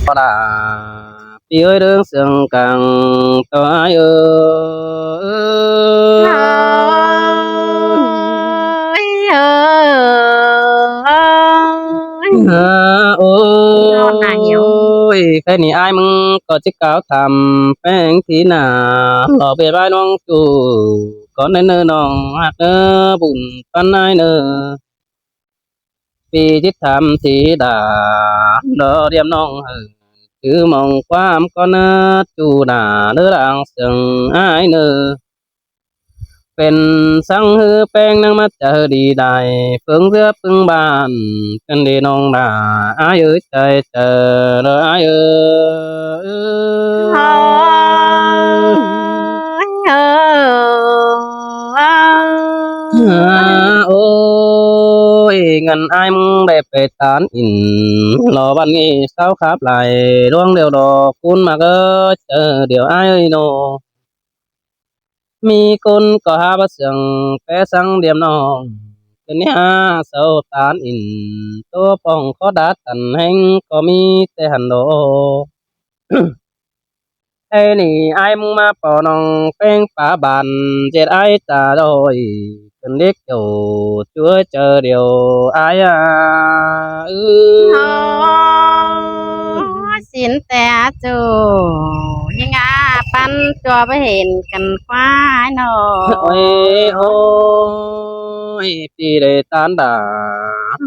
có đã đi ơi đường sương càng to ai ôi cái này ai mừng có chiếc áo thầm phèn tí nà ở về vai non chủ có nên nơi nòng hạt nơ bùn pan ai nơ vì chiếc thầm thì đã đỡ điểm nòng cứ mong qua con chủ đã đỡ làng sừng ai nơเป็นสังฮือแป้งนางมาเจอดีได้เพิ่งเรือเพิ่งบานกันดีน้องดาอายเอ้ยใจเจอเด้ออายเอ้โอ้ยเงินอายมึงได้ไปตานอินรอวันนี้เศร้าครับไหลร่วงเดียวดอกคุณมาก็เจอเดี๋ยวอายเอ้ยโน mi côn có ha bát sương té sang điểm nong cái nhà sâu tán in tô phong khó đá tần hành có mi tê hẳn đồ ai nì ai mong ma bỏ nong phèn phá bàn chết ai ta rồi cần liếc đầu chúa chờ điều aiสินแต่จูยังอาปันตัวไปเห็นกันควายหนอ ôi ôi đi để tan đà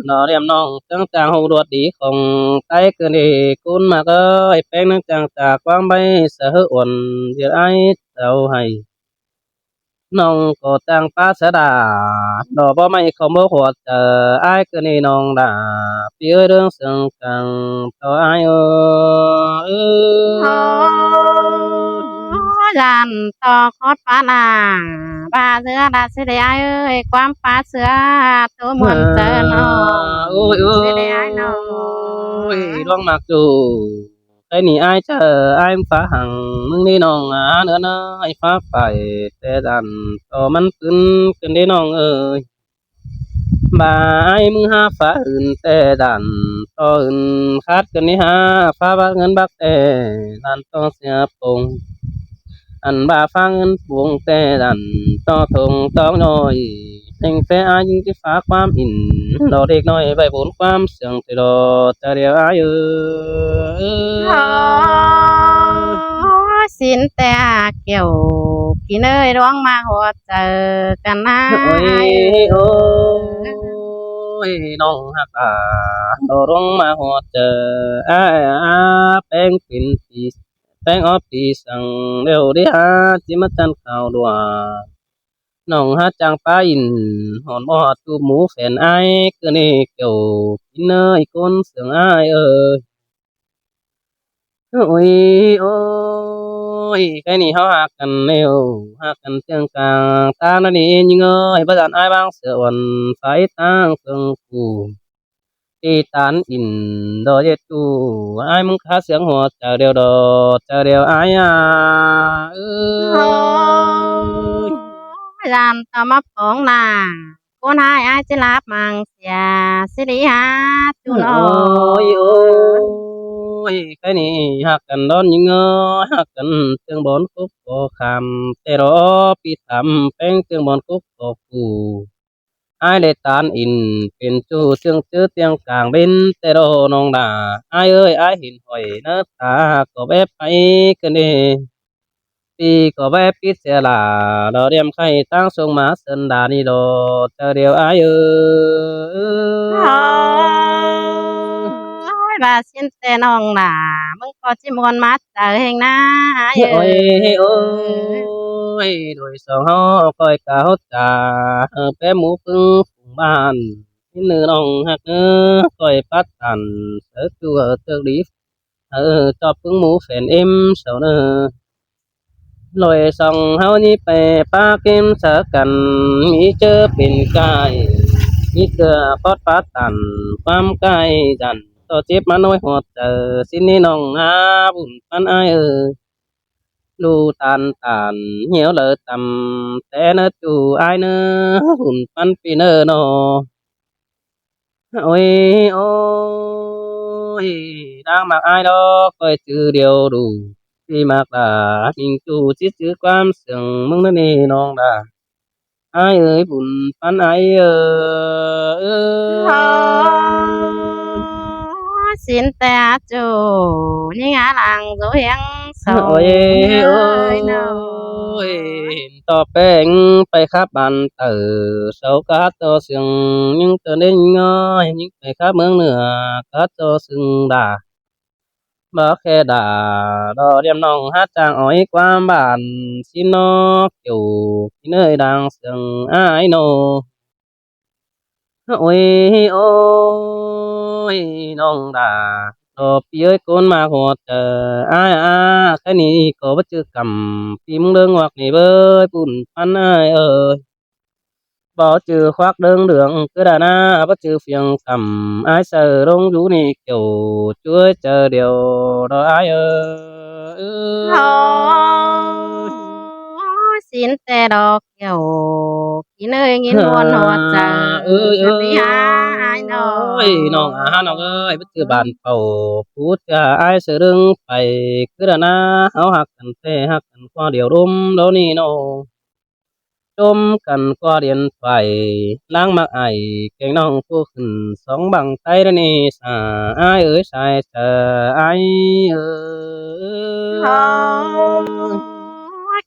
nó đem nong chẳng chàng hùng ruột đi không tay cứ đi cún mà ơi phèn nâng chàng chạc quang bay sợ hư uẩn việc ai đâu hay nong có chàng pa sợ đà đó bỏ mày không bố hoạt chờ ai cứ đi nong đà phía đường sương càng cho ai ơi ลานต่อคอดฟ้านางบาเสือดาเสดายเอ้ยความฟ้าเสือตัวมวนเจอหนอ ôi เสดายหนอ ôi đoan mặc dù cái này ai chờ ai phá hằng mưng đi nong nữa nó ai phá phải tê đàn to mắn cứng đi nong ơi bà ai mưng ha phá hừng tê đàn to hừng khát cứng đi ha phá bác ngân bác tê đàn to xe bông anh bà phá ngân buông tê đàn to thùng to nồi thành tê ai những cái pháความอินดอเด็กน้อยใบบุญความเสียงที่ดอจะเดียวอายุ สินแต่เกี่ยวกินเอ้ยร้องมาหัวเจอกันนะ ôi ôiน้องฮักดอร้องมาหัวเจอแป้งปิ่นปีแป้งออปีสั่งเร็วดิฮะจิมาจันข่าวดัวน้องฮัจังป้าอินหอนบ่ตูหมูแฟนไอคือนี่เกี่ยวกินเนยก้นเสียงไอเอ้ย ôi ôi cái này họ hạc cần nêu hạc cần tiếng càng ta nó đi nhưng ơi bây giờ ai bang sợ ổn phải tăng phương phù đi tán in đồ chết tu ai muốn khá sướng hoạt chờ điều ai lànต่อมาปองนางคนหายอายจะรับมังเสียสิริหาจุนอ ôi ôi cái này hạc cần đón nhưng hạc cần tương bốn khúc có kham tê đó pi thầm phèn tương bốn khúc có phù ai để tán inเป็นจูtương chữ tiếng càng bên tê đó nong đà ai ơi ai hình hỏi nó ta có bé phải cái này pi có bé pi sẽ là đó đem khay tăng xuống má sơn đà đi đồ chờ điều aiบาสินแต่น้องหนามึงก็จิมวนมาเจอเฮงนะเย ôi ôi đôi song ho coi cáo trà bé mũ phưng phùng bàn nữ nong hạt coi phát tàn sở chùa tự lý cho phưng mũ phèn em sầu nơ lôi song hao ni pe pa kim sở cần mi chơ pin cài mi cưa phát phát tànความกายดันต่อเจ็บมาน้อยหอดเจอสินี่น้องบุญปันอายlu tan tàn nhiều lỡ tầm té nó chủ ai nữa hùn pan pi nơ nó ôi ôi ôi đang mặc ai đó coi chữ điều đủ khi mặc là mình chủ chít chữ quan sương mừng nè non đà ai ơi buồn phán ai xin ta chủ những ngã làng dấu hiến sầu ôi ơi nào ôi to bèn phải khắp bàn tử sâu cá to sương nhưng từ đến ngơi những phải khắp mương nửa cá to sương đà bờ khe đà đò đem nòng hát trang ói qua bản xin nó kiểu nơi đang sương ai nô ôi ôi nong đà đò phía con mà hột ai cái này có bất chư cầm phim đơn hoặc này bơi bùn pan ai ơi bỏ chữ khoác đơn đường cứ đà na bất chư phiền cầm ai sợ đông rú này kiểu chúa chờ điều đó ai ơi xin tè đọc kiểu khi nơi nghìn muôn hoạt chờ ơi thật đi ai nó ơi nong nong ơi bất chư bàn cầu phút ai sợ đừng phải cứ đà na áo hạc cần tê hạc cần qua điều đôm đó ni nó chôm cần qua điện thoại lang mặc ai cái nong phu khẩn sống bằng tay đó nè ai ơi sai sợ ai ơi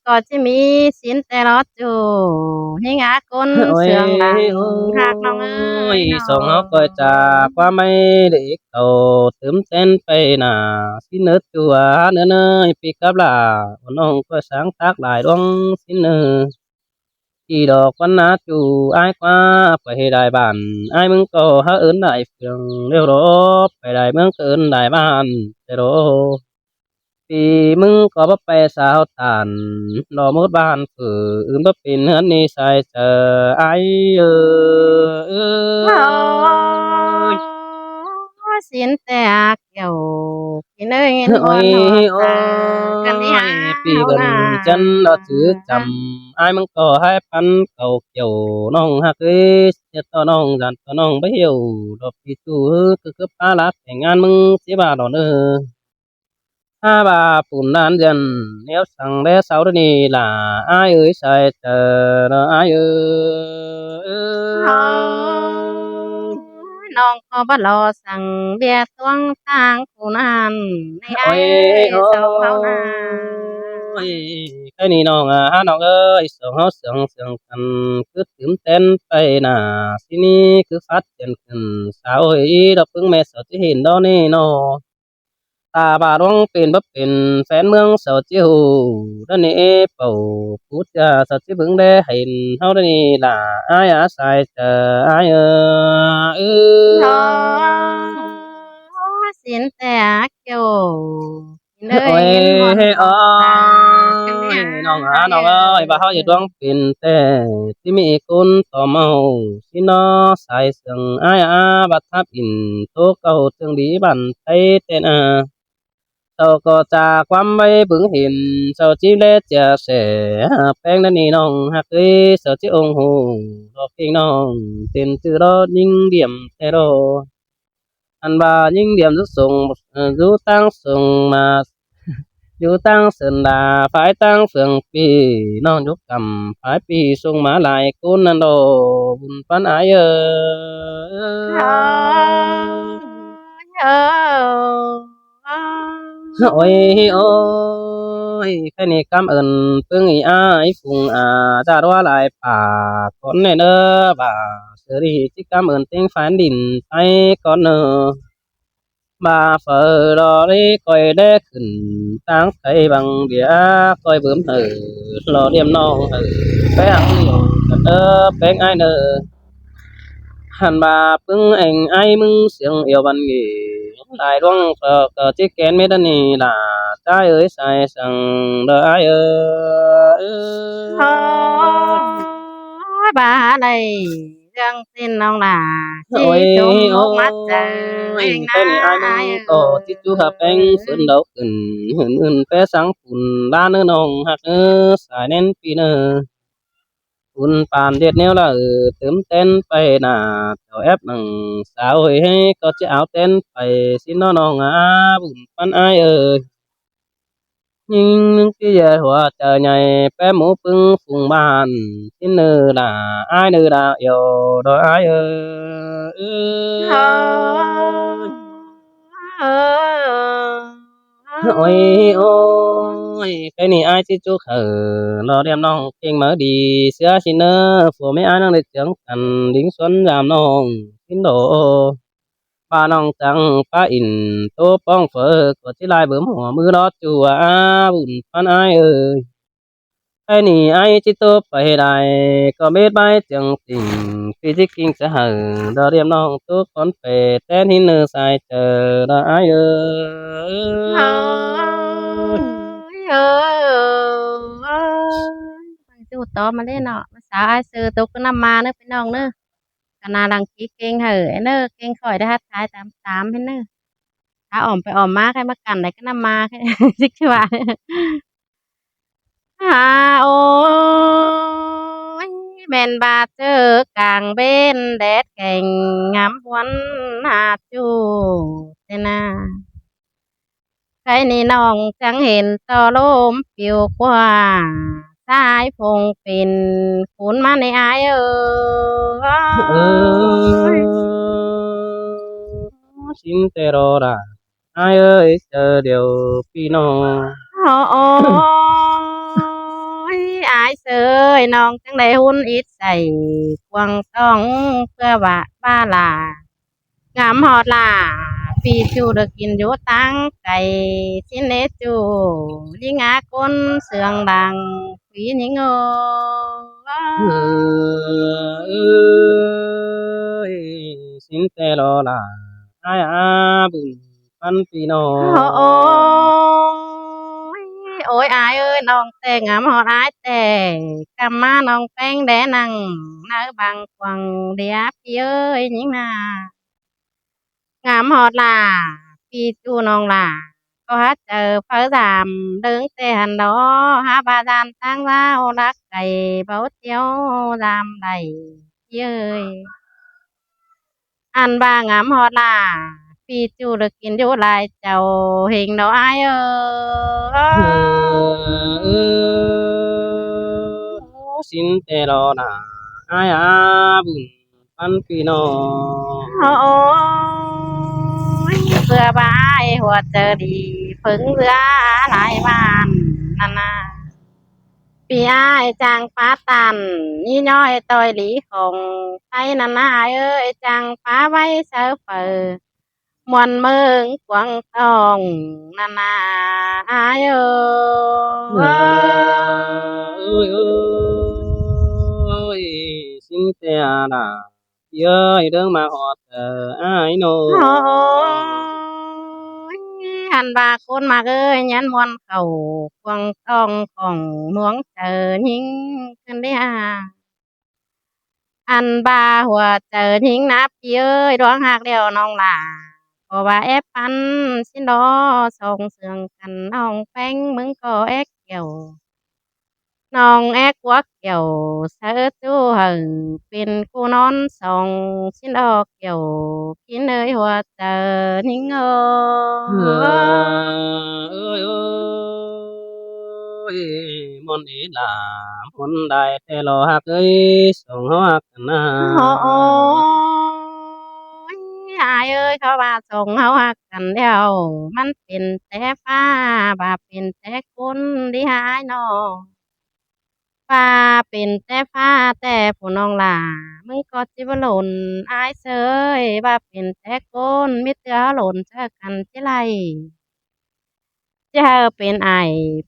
có chỉ mi xin tè lót chủ những ngã côn ôi sương đằng hạc nong ôi ơi sống nó học coi trà qua mấy để cầu tướm tên pe nà xin nước chùa nữa nơi pick up là nong có sáng tác lại đoan xin nữa chỉ đò quan á chủ ai qua phải đại bản ai mừng có há ơn đại phường đều đó phải đại mừng ơn đại bản đều đó thì mừng có bắp bè sao tàn nó một bàn phử bắp pin hơn ni sai chờ ai ơi xin tè kiểu khi nơi nghìn ôi muôn hoạt ôi chờ cần đi vì hao gần là chân đó chữ chầm ai mong có hai pan cầu kiểu nong hạc ấy to nong dàn to nong bấy hiểu đó vì chú cứ cứ pa lát thành an mừng chế bà đó nữa ha bà phun đan dần nếu sang bé sáu đó đi là ai ơi sai chờ đó ai ơiน้องก็บ่รอสั่งเบียร์ตวงทางผู้นั้นในไอ้ ôi เศร้าเฮานา ôi cái này nó ơi sướng hó sướng sướng cần cứ tìm tênไปnà xin cứ phát triển cần sao ấy đọc ứng mẹ sợ chỉ hình đó nè nó ta bà đoánเป็นbấtเป็นแฟนเมืองเสาจิ๋วด้านนี้เป่าพูดจาสัตย์ที่บึงได้เห็นเฮาด้านนี้ล่ะอายอาศัยเจออายเออ น้องสินแต่เกี่ยวเล โอ้ ย ย เงินมวน โอ้ ตากันยไม่หา น้องน้องเอ้ยบ่าเฮาอย่าดวงเป็นแต่ที่มีคนต่อเมาสิน้อสายเสียงอายบัดทับอินโตเก่าจึงดีบันไทยเต้นsau có cha quắm bay vững hiện sau chỉ lê chia sẻ bèn đến nì nong hạt ấy sau chỉ ông hồ đó kinh nong tiền từ đó những điểm thế đó anh bà những điểm giúp sùng giúp tăng sùng mà giúp tăng sơn đà phải tăng phượng pì non giúp cầm phải pì sùng mà lại côn anh đồ bùn pan ái ôi ôi cái này cảm ơn phương ý ai phùng ra đó lại bà con này nữa bà xử lý chỉ cảm ơn tiếng phán đình tay con nữa bà phở đó đi coi đế khẩn tăng tay bằng đĩa coi bướm hở lò điểm non hở bé ăn nhiều đỡ bé ai nữa hàn bà phương anh ai mừng xiềng yêu văn nghỉ lại đoan cờ chiếc kén mấy đứa này là trái ơi sai sang đỡ ai bà này dương tin ông là chỉ ôi chung một mắt chờ ôi anh cái này ai mừng có chiếc chú hợp anh phấn đấu cần hừng hừng bé sáng phun ba nữa nồng hạt nữa xài nên pi nữa อุ่นปานเด็ดแนวละเติมเต้นไปหน้าเจ้าแอปหนังสาวเอ้ยให้ก็จะเอาเต้นไปสิน้อน้องบุญปันอ้ายเอ้ยยิงที่ใหญ่หัวใจใหญ่แป้หมูปึงฟุงบ้านที่เนื้อละอ้ายเนื้อละโยดอยอ้ายเอ้โอ้ย เอôi ôi cái này ai chứ chú khờ nó đem nong kinh mở đi xưa xin nơ phụ mấy ai đang được trưởng thành lính xuân giảm nong xin độ ba nong trắng ba in tô bong phở có chỉ lại bướmหัวมือđó chùa buồn phan ai ơi cái này ai chỉ tô phải đại có biết bay chẳng tình khi chỉ kinh sẽ hờ đó đem nong tô con về tên hin nơ sai chờ đó ai ơi เอจูต่อมาเลยเนาะภาษาไอ้ซื้อตุกน้ำมาเนื้อพี่น้องเนื้อกนาลังกีเก่งเหอะไอ้เนื้อเก่งข่อยได้ฮัดท้ายตามให้เนื้อถ้าอ่อมไปอ่อมมาใครมากันไหนก็น้ำมาแค่สิกว่าหาโอ้ยแม่นบาดเจอกลางเบนแดดแข่งงามหวนหาจูเจนา ใครนี่น้องจังเห็นต่อลมปิวกว่าสายพงเป็นขุนมาในอายย xin tê rô ra ai ơi chờ điều phi nô โอ้ยอายเสยน้องจังได้หุ่นอิดใส่กวางต้องเพื่อว่าบ้าลางามฮอดล่ะปีจูเดอกินอยู่ตั้งไก่สินเนจูลิงาก้นเสืองดังปีนิงơi xin tê rô ra ai bùn pan phi nô โอ้ยโอ้ยอายเอ้ยน้องแต่งามฮอดอายแต่กำมาน้องแป้งแดนังนาบางกวางเดียพี่เอ้ยยิงนางามฮอดล่ะพี่จูน้องล่ะก็ฮัดเจอเพิ่สามดึงแต่หันดอหาบาดานทางลาวรักไก่เบาเจียวดามใดเย้ยอันบางามฮอดล่ะพี่จูเลิกกินอยู่หลายเจ้าเฮงดอกอายxin tê rô ra ai bùn pan phi nô โอ้ยเสือบายหัวเจอดีผึ่งเรือหลายบ้านนั่นนะปีอ้ายจางฟ้าตันนี่น้อยตอยหลีของไทยนั่นนะอายเอ้ยจางฟ้าไว้เสือเปิดมวนเมืองกวางทองนั่นนะอายเอ้ ơi ơi xin tê ra ơi đừng mà họ ai nô โอ้ยหันบาคนมาเอ้ยยันมวนเขาควงทองของหลวงเจอยิงขึ้นได้อันบาหัวเจอยิงนับพี่เอ้ยดวงหักเดียวน้องหล่าเพราะว่าแอบปันสินดอส่งเสียงกันน้องแป้งมึงก็แอกเกี่ยว น้องแอกวักเกี่ยวเสือจูหึงเป็นกูนอนส่องชิ้นดอกเกี่ยวกินเอ้ยหัวเจอนิ่งơi ơi môn ý là môn đại thế lo hạc ơi song hạc na โอ้ยอายเอ้ยเขาว่าส่งเฮาหักกันเดียวมันเป็นแต่ฟ้าบ่าเป็นแต่คนที่หายน้องฟ้าเป็นแต่ฟ้าแต่ผู้น้องหล่ามึงก็สิบ่หล่นอายเสยว่าเป็นแต่คนมิแต่หล่นเจอกันทีไร เจ้าเป็นไอ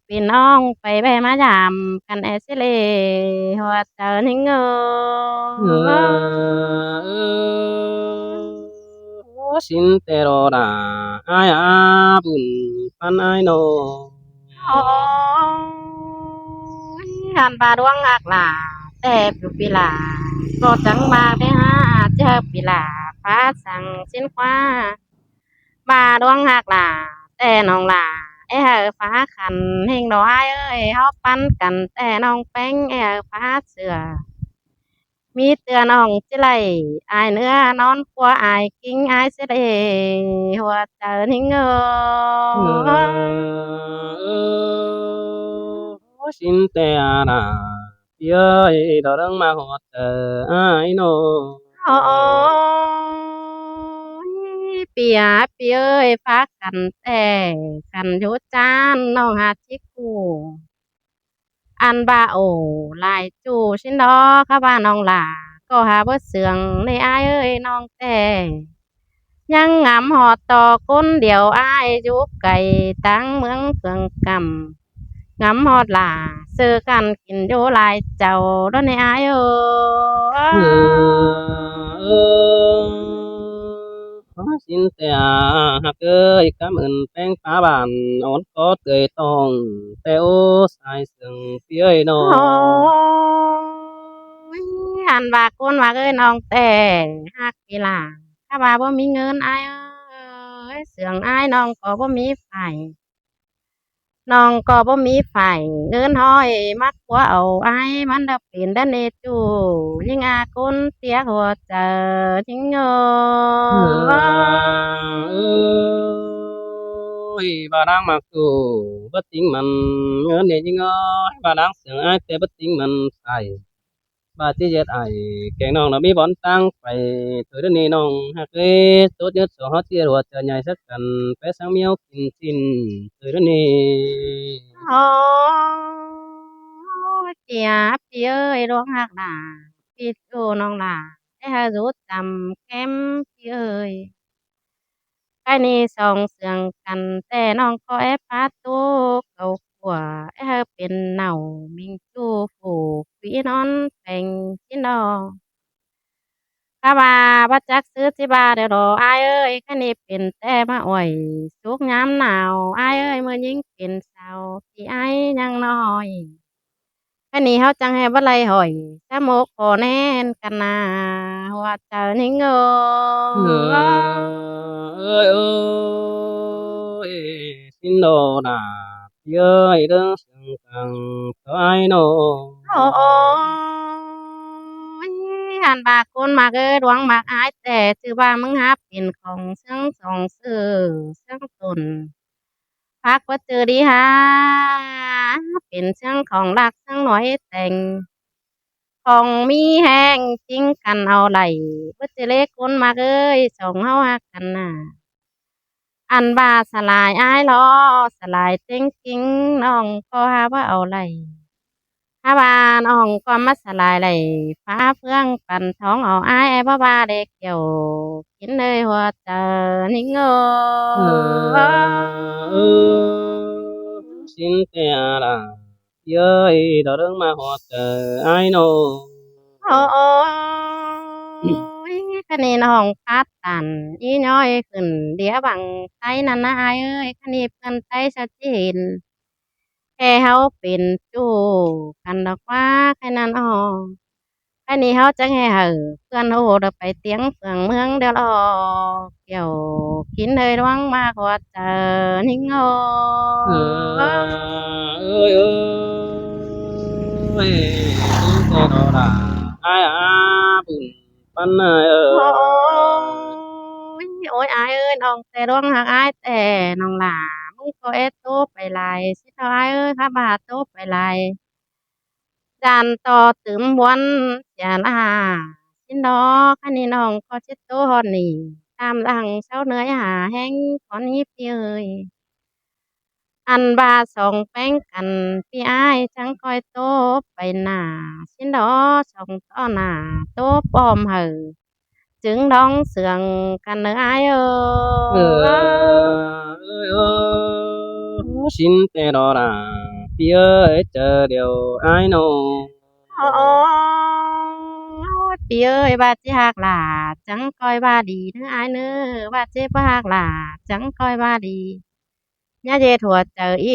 เป็นน้องไปแวะมายามกันแอซิเลหัวเจอนิ่งxin tê rô ra ai bùn pan ai nô โอ้ยหันบาดวงอักหลาแต่ปิวปีลาก็จังมาไปหาเจอปีลาฟ้าสั่งสินควาบาดวงหักหลาแต่น้องหลาเอ้อฟ้าขันเฮงดอกอ้ายเอ้ยเฮาปั้นกันแต่น้องแป้งเอ้อฟ้าเสือ มีเตือน้องจิไหลอายเนื้อนอนกลัวอายกิ้งอายเสียเดหัวใจนิ่งเออสินแต่นาเปียดอรังมาหอดไอ้โนโอ้ยเปียเปียเอ้ยพักกันแต่กันอยู่จานน้องหาชิกูอันบาโอลายจูชินดอข้าบ้านน้องหลาก็หาเบ่เสืองในอายเอ้ยน้องแต่ยังงามหอดต่อคนเดียวอายอยู่ไก่ตั้งเมืองเพืองกำงามหอดหล่าซื้อกันกินอยู่หลายเจ้าแล้วในอายเอ้เยอสินแต่หักเอ้ยกำเอินแป้งฟ้าบานอ่อนก็เตยตองแต่โอ้สายเสึงเปียโนโอ้ยอันว่าคนว่าเอ้ยน้องแต่ฮักกีฬาถ้าว่าบ่มีเงินอายเอ้ยเสืองอายน้องก็บ่มีไฟน้องก็บ่มีไฟเงินห้อยมักหัวเอาอายมันดับเป็นดันเนจูยิ่งอาคนเสียหัวใจยิ่งเอ้ยบาดังมากตูบัดติงมันเงินเนี่ยยิ่งอ้อยบาดังเสียงอ้ายแต่บัดติงมันใส่บาที่เจ็ดไอแกงน้องเรามีบอลตั้งไปตัวเดยวนี้น้องฮักเอ้ตัวเดือดสองฮอตที่รัวเจอใหญ่สักกันไปสังเมียวกินจินตัวเดยวนี้โอ้ยเจียพี่เอ้ยดวงหักหนาพี่จูน้องหลาได้หารู้จำแก้มพี่เอ้ย ไอ้นี่สองเสืองกันแต่น้องก็แอบปาตูเก่ากว่าไอ้เธอเป็นเหน่ามิงจูผูกปีนอนแต่งที่นองข้าว่าบัจักซื้อสิบาเดี๋ยวรออายเอ้ยคันนี้เป็นแต่มาอ่อยสุกยามหนาวอายเอ้ยเมื่อยิ่งเป็นสาวที่อายยังน้อยคันนี้เฮาจังให้บ่ไหลหอยสะมกขอแน่นกันนาหัวใจนิ่งเอ้ยเอ้ยสินโดนาเย้ยเรื่องสังกังตัวไอ้โนโอ้ยหันบากคนมากดวงมากอายแต่ชื่อว่ามึงหาเป็นของเชิงสองสื่อเชิงตนพักว่าเจอดีฮะเป็นเชิงของรักเชิงหน่อยแต่งของมีแห้งจริงกันเอาไหลว่าเจอเล็กคนมากสองเฮาฮักกันน่ะอันบาสลายอายล้อสลายเต็งจริงน้องก็หาว่าเอาไหล ถ้าว่าน้องก็มาสลายไหลฟ้าเฟืองปั่นท้องเอาอ้ายบ่ว่าเด็กเกี่ยวกินเลยหัวใจนิ่งเออสินแต่ละเย้ยดอเรื่องมาหอดไอ้โนโอ้ยคะนี่น้องพัดตันอีน้อยขึ้นเดี๋ยวบังไทยนั่นนะอายเอ้ยคะนี่เพิ่นไทยชัดเจนแค่เฮาเป็นจู้กันดอกว่าแค่นั้นอ้อ อันนี้เขาจะให้เพื่อนเขาเดไปเตียงเฟืองเมืองเดี๋ยวรอเกี่ยวกินเลยร้องมากกว่าเจอนิ่งโอเออเอ้ยเอ้ยสินแต่ดอละไอ้อาบุญปันเอ้โอ้ยยโอ้ยอายเอ้ยน้องแต่ร้องหักอายแต่น้องหลามึงก็เอ็ดโตไปลายสิเท่าอายเอ้ยข้าบาทโตไปลายจานต่อตึมวันอย่าลาสินดอกคันนี้น้องก็ชิดโตฮอดนี่ตามหลังเช้าเหนื่อยหาแห้งขอนี้พี่เอ้ย อันบาสองแป้งกันพี่อ้ายจังคอยโตไปหน้าชินดอสองต่อหน้าโตปลอมจึงดองเสืองกันเนออ้ายเออเอ้ยเอ้ยสินแต่ดอละพี่เอ้ยเจอเดียวไอ้โนโอ้พี่เอ้ยบาดเจ็บหลาจังคอยบาดีเนื้ออ้ายเนื้อบาดเจ็บหักหลาจังคอยบาดียาเย็ดหัวเจออี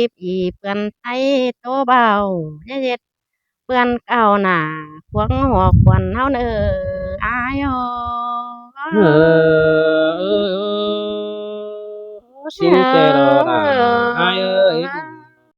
เปื่อนไทยโตเบายาเย็ดเปื่อนเก่าหน้าควงหัวควันเฮาเนออ้ายเออเอ้ยเอ้ยสินแต่ดอละไอ้เอ้ยบุญ